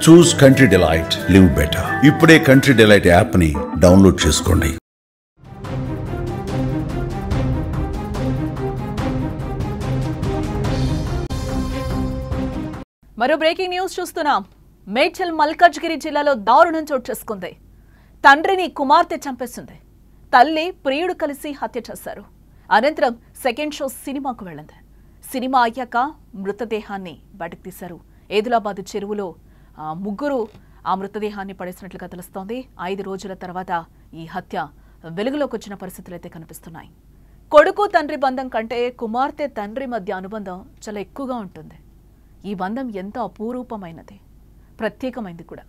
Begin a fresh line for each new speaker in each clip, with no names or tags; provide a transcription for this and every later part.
చూస్ country delight, live better. ఇప్పుడే country delight app ని download చేసుకోండి.
మరో బ్రేకింగ్ న్యూస్ చూస్తున్నాం. మేడ్చల్ మల్కాజ్గిరి జిల్లాలో దారుణం చోటు చేసుకుంది. తండ్రిని కుమార్తె చంపేసింది. తల్లి ప్రియుడు కలిసి హత్య చేశారు. అనంతరం సెకండ్ షో సినిమాకు వెళ్ళింది. సినిమా అయ్యాక మృతదేహాన్ని బయటకు తీశారు. ఏదులాబాద్ చెరువులో ముగ్గురు ఆ మృతదేహాన్ని పడేసినట్లుగా తెలుస్తోంది. 5 రోజుల తర్వాత ఈ హత్య వెలుగులోకి వచ్చిన పరిస్థితులు అయితే కనిపిస్తున్నాయి. కొడుకు తండ్రి బంధం కంటే కుమార్తె తండ్రి మధ్య అనుబంధం చాలా ఎక్కువగా ఉంటుంది. ఈ బంధం ఎంతో అపూర్వమైనది, ప్రత్యేకమైంది కూడా.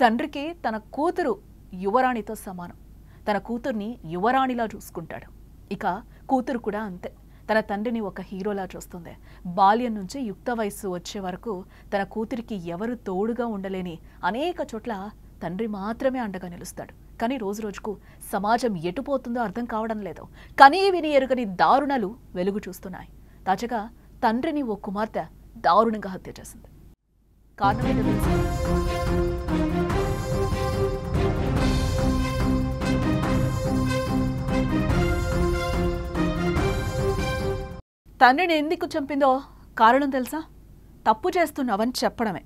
తండ్రికి తన కూతురు యువరాణితో సమానం. తన కూతుర్ని యువరాణిలా చూసుకుంటాడు. ఇక కూతురు కూడా అంతే. తన తండ్రిని ఒక హీరోలా చూస్తుంది. బాల్యం నుంచి యుక్త వయస్సు వచ్చే వరకు తన కూతురికి ఎవరు తోడుగా ఉండలేని అనేక చోట్ల తండ్రి మాత్రమే అండగా నిలుస్తాడు. కానీ రోజు రోజుకు సమాజం ఎటుపోతుందో అర్థం కావడం లేదు. కానీ విని ఎరుగని దారుణాలు వెలుగు చూస్తున్నాయి. తాజాగా తండ్రిని ఓ కుమార్తె దారుణంగా హత్య చేసింది. కారణం ఏంటో తెలుసు. తండ్రిని ఎందుకు చంపిందో కారణం తెలుసా? తప్పు చేస్తున్నావని చెప్పడమే.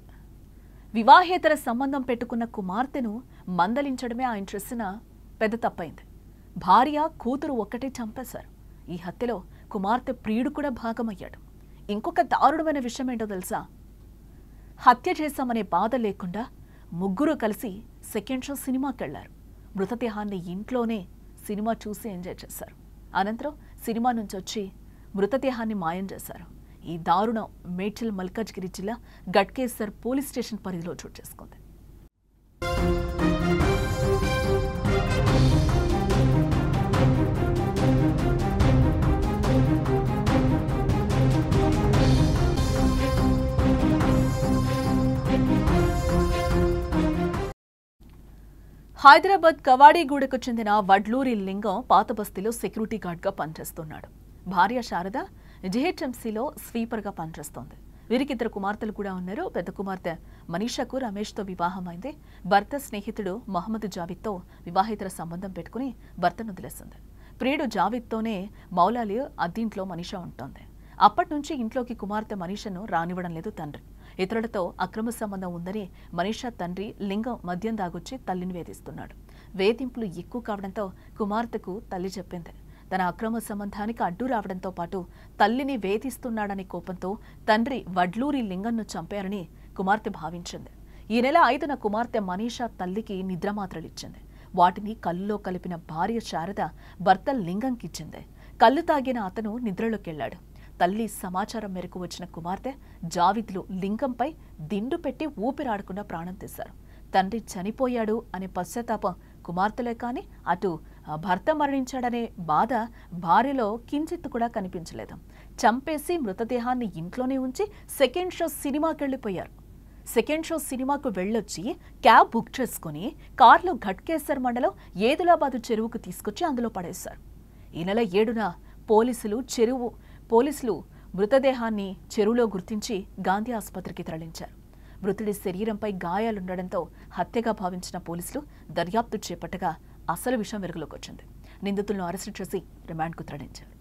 వివాహేతర సంబంధం పెట్టుకున్న కుమార్తెను మందలించడమే ఆయన చేసిన పెద్ద తప్పైంది. భార్య కూతురు ఒక్కటే చంపేశారు. ఈ హత్యలో కుమార్తె ప్రియుడు కూడా భాగమయ్యాడు. ఇంకొక దారుణమైన విషయం ఏంటో తెలుసా? హత్య చేశామనే బాధ లేకుండా ముగ్గురు కలిసి సెకండ్ షో సినిమాకి వెళ్లారు. మృతదేహాన్ని ఇంట్లోనే సినిమా చూసి ఎంజాయ్ చేశారు. అనంతరం సినిమా నుంచి వచ్చి మృతదేహాన్ని మాయం చేశారు. ఈ దారుణం మేడ్చల్ మల్కాజ్గిరి జిల్లా గట్కేసర్ పోలీస్ స్టేషన్ పరిధిలో చోటు చేసుకుంది. హైదరాబాద్ కవాడిగూడకు చెందిన వడ్లూరి లింగం పాత బస్తీలో సెక్యూరిటీ గార్డ్గా పనిచేస్తున్నాడు. భార్య శారద జిహెచ్ఎంసీలో స్వీపర్గా పనిచేస్తోంది. వీరికి 2 కుమార్తెలు కూడా ఉన్నారు. పెద్ద కుమార్తె మనీషాకు రమేష్తో వివాహమైంది. భర్త స్నేహితుడు మహమ్మద్ జావిద్తో వివాహేతర సంబంధం పెట్టుకుని భర్తను వదిలేసింది. ప్రియుడు జావిద్తోనే మౌలాలి అద్దీంట్లో మనీషా ఉంటోంది. అప్పటి నుంచి ఇంట్లోకి కుమార్తె మనీషను రానివ్వడం లేదు తండ్రి. ఇతరులతో అక్రమ సంబంధం ఉందని మనీషా తండ్రి లింగం మద్యం దాగొచ్చి తల్లిని వేధిస్తున్నాడు. వేధింపులు ఎక్కువ కావడంతో కుమార్తెకు తల్లి చెప్పింది. తన అక్రమ సంబంధానికి అడ్డు రావడంతో పాటు తల్లిని వేధిస్తున్నాడనే కోపంతో తండ్రి వడ్లూరి లింగంను చంపారని కుమార్తె భావించింది. ఈ నెల 5న కుమార్తె మనీషా తల్లికి నిద్రమాత్రలిచ్చింది. వాటిని కళ్ళులో కలిపిన భార్య శారద భర్త లింగంకిచ్చింది. కళ్ళు తాగిన అతను నిద్రలోకెళ్లాడు. తల్లి సమాచారం మేరకు వచ్చిన కుమార్తె జావిద్లు లింగంపై దిండు పెట్టి ఊపిరాడకుండా ప్రాణం తీశారు. తండ్రి చనిపోయాడు అనే పశ్చాత్తాపం కుమార్తెలే కానీ అటు భర్త మరణించాడనే బాధ భార్యలో కించిత్తు కూడా కనిపించలేదు. చంపేసి మృతదేహాన్ని ఇంట్లోనే ఉంచి సెకండ్ షో సినిమాకి వెళ్ళిపోయారు. సెకండ్ షో సినిమాకు వెళ్ళొచ్చి క్యాబ్ బుక్ చేసుకుని కార్లో ఘట్కేసర్ మండలం ఏదులాబాదు చెరువుకు తీసుకొచ్చి అందులో పడేశారు. ఈ నెల 7న పోలీసులు మృతదేహాన్ని చెరువులో గుర్తించి గాంధీ ఆసుపత్రికి తరలించారు. మృతుడి శరీరంపై గాయాలుండడంతో హత్యగా భావించిన పోలీసులు దర్యాప్తు చేపట్టగా అసలు విషయం వెలుగులోకి వచ్చింది. నిందితులను అరెస్టు చేసి రిమాండ్కు తరలించారు.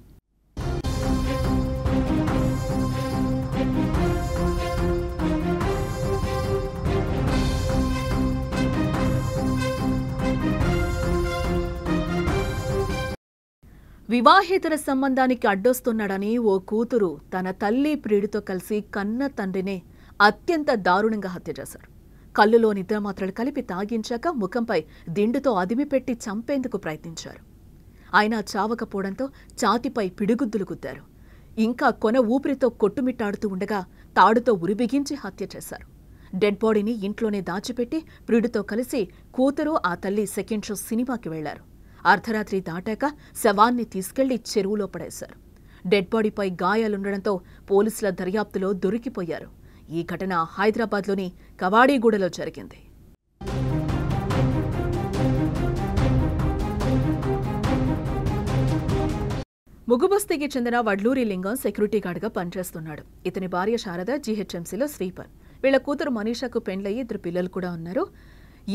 వివాహేతర సంబంధానికి అడ్డొస్తున్నాడని ఓ కూతురు తన తల్లి ప్రియుడితో కలిసి కన్న తండ్రినే అత్యంత దారుణంగా హత్య చేశారు. కళ్ళులో నిద్రమాత్రలు కలిపి తాగించాక ముఖంపై దిండుతో అదిమిపెట్టి చంపేందుకు ప్రయత్నించారు. ఆయన చావకపోవడంతో ఛాతిపై పిడిగుద్దులు గుద్దారు. ఇంకా కొన ఊపిరితో కొట్టుమిట్టాడుతూ ఉండగా తాడుతో ఉరిబిగించి హత్య చేశారు. డెడ్ బాడీని ఇంట్లోనే దాచిపెట్టి ప్రియుడితో కలిసి కూతురు ఆ తల్లి సెకండ్ షో సినిమాకి వెళ్లారు. అర్ధరాత్రి దాటాక శవాన్ని తీసుకెళ్లి చెరువులో పడేశారు. డెడ్ బాడీపై గాయాలుండడంతో పోలీసుల దర్యాప్తులో దొరికిపోయారు. ఈ ఘటన హైదరాబాద్లోని కవాడిగూడలో జరిగింది. ముగుబస్తీకి చెందిన వడ్లూరి లింగం సెక్యూరిటీ గార్డ్గా పనిచేస్తున్నాడు. ఇతని భార్య శారద జీహెచ్ఎంసీలో స్వీపర్. వీళ్ల కూతురు మనీషాకు పెండ్లయ్యి 2 పిల్లలు కూడా ఉన్నారు.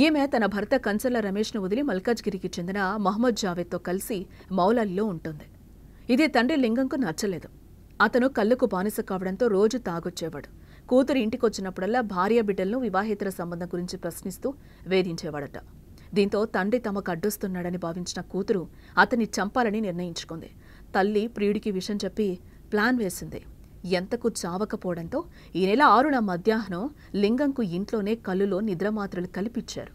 ఈమె తన భర్త కంచర్ల రమేష్ను వదిలి మల్కాజ్గిరికి చెందిన మహమ్మద్ జావేద్తో కలిసి మౌలాలిలో ఉంటుంది. ఇది తండ్రి లింగంకు నచ్చలేదు. అతను కళ్ళకు బానిస కావడంతో రోజు తాగొచ్చేవాడు. కూతురు ఇంటికొచ్చినప్పుడల్లా భార్య బిడ్డలను వివాహేతర సంబంధం గురించి ప్రశ్నిస్తూ వేధించేవాడట. దీంతో తండ్రి తమకు అడ్డొస్తున్నాడని భావించిన కూతురు అతన్ని చంపాలని నిర్ణయించుకుంది. తల్లి ప్రియుడికి విషం చెప్పి ప్లాన్ వేసింది. ఎంతకు చావకపోవడంతో ఈ నెల 6న మధ్యాహ్నం లింగంకు ఇంట్లోనే కళ్ళులో నిద్రమాత్రలు కల్పించారు.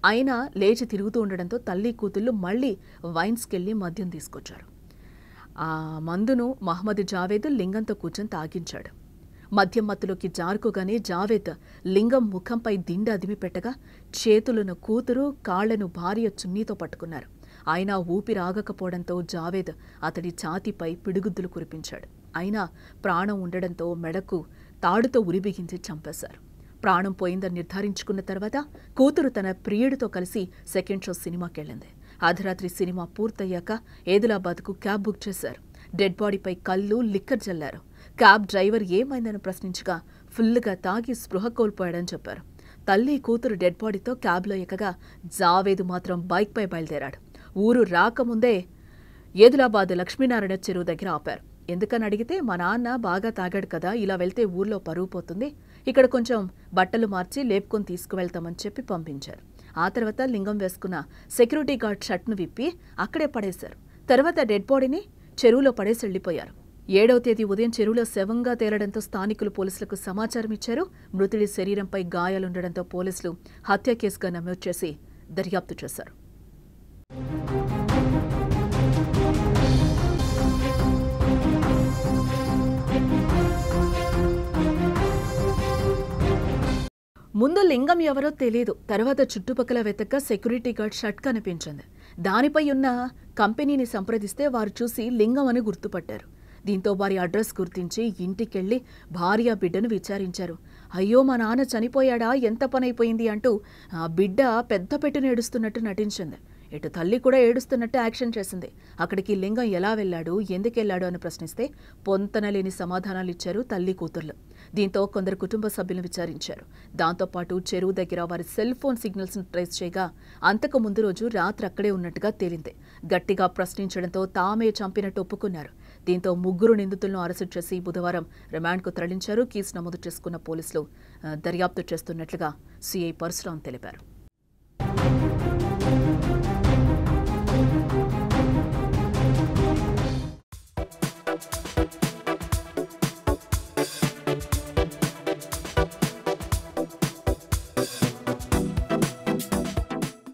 అయినా లేచి తిరుగుతూ ఉండడంతో తల్లి కూతుళ్ళు మళ్లీ వైన్స్కెళ్లి మద్యం తీసుకొచ్చారు. ఆ మందును మహమ్మద్ జావేద్ లింగంతో కూర్చొని తాగించాడు. మద్యం మత్తులోకి జారుకోగానే జావేద్ లింగం ముఖంపై దిండు అదిమి పెట్టగా చేతులను కూతురు, కాళ్లను భార్య చున్నీతో పట్టుకున్నారు. అయినా ఊపిరాగకపోవడంతో జావేద్ అతడి ఛాతీపై పిడుగుద్దులు కురిపించాడు. అయినా ప్రాణం ఉండడంతో మెడకు తాడుతో ఉరిబిగించి చంపేశారు. ప్రాణం పోయిందని నిర్ధారించుకున్న తర్వాత కూతురు తన ప్రియుడితో కలిసి సెకండ్ షో సినిమాకెళ్లింది. అర్ధరాత్రి సినిమా పూర్తయ్యాక ఏదిలాబాద్కు క్యాబ్ బుక్ చేశారు. డెడ్ బాడీపై కళ్ళు, లిక్కర్ జల్లారు. క్యాబ్ డ్రైవర్ ఏమైందని ప్రశ్నించగా ఫుల్లుగా తాగి స్పృహ కోల్పోయాడని చెప్పారు. తల్లి కూతురు డెడ్ బాడీతో క్యాబ్లో ఎక్కగా జావేదు మాత్రం బైక్పై బయలుదేరాడు. ఊరు రాకముందే ఏదిలాబాద్ లక్ష్మీనారాయణ చెరువు దగ్గర ఆపారు. ఎందుకని అడిగితే మా నాన్న బాగా తాగాడు కదా, ఇలా వెళ్తే ఊర్లో పరువు పోతుంది, ఇక్కడ కొంచెం బట్టలు మార్చి లేపుకొని తీసుకువెళ్తామని చెప్పి పంపించారు. ఆ తర్వాత లింగం వేసుకున్న సెక్యూరిటీ గార్డ్ షర్ట్ను విప్పి అక్కడే పడేశారు. తర్వాత డెడ్ బాడీని చెరువులో పడేసి వెళ్లిపోయారు. 7వ తేదీ ఉదయం చెరువులో శవంగా తేలడంతో స్థానికులు పోలీసులకు సమాచారం ఇచ్చారు. మృతుడి శరీరంపై గాయాలుండడంతో పోలీసులు హత్య కేసుగా నమోదు చేసి దర్యాప్తు చేశారు. ముందు లింగం ఎవరో తెలియదు. తర్వాత చుట్టుపక్కల వెతక్క సెక్యూరిటీ గార్డ్ షర్ట్ కనిపించింది. దానిపై ఉన్న కంపెనీని సంప్రదిస్తే వారు చూసి లింగం అని గుర్తుపట్టారు. దీంతో వారి అడ్రస్ గుర్తించి ఇంటికెళ్లి భార్య బిడ్డను విచారించారు. అయ్యో మా నాన్న చనిపోయాడా, ఎంత పనైపోయింది అంటూ ఆ బిడ్డ పెద్ద పెట్టును ఏడుస్తున్నట్టు నటించింది. ఇటు తల్లి కూడా ఏడుస్తున్నట్టు యాక్షన్ చేసింది. అక్కడికి లింగం ఎలా వెళ్లాడు, ఎందుకెళ్లాడు అని ప్రశ్నిస్తే పొంతనలేని సమాధానాలు ఇచ్చారు తల్లి కూతుర్లు. దీంతో కొందరు కుటుంబ సభ్యులను విచారించారు. దాంతోపాటు చెరువు దగ్గర వారి సెల్ ఫోన్ సిగ్నల్స్ను ట్రేస్ చేయగా అంతకు ముందు రోజు రాత్రి అక్కడే ఉన్నట్టుగా తేలింది. గట్టిగా ప్రశ్నించడంతో తామే చంపినట్టు ఒప్పుకున్నారు. దీంతో 3 నిందితులను అరెస్టు చేసి బుధవారం రిమాండ్కు తరలించారు. కేసు నమోదు చేసుకున్న పోలీసులు దర్యాప్తు చేస్తున్నట్లుగా సీఐ పరశురాం తెలిపారు.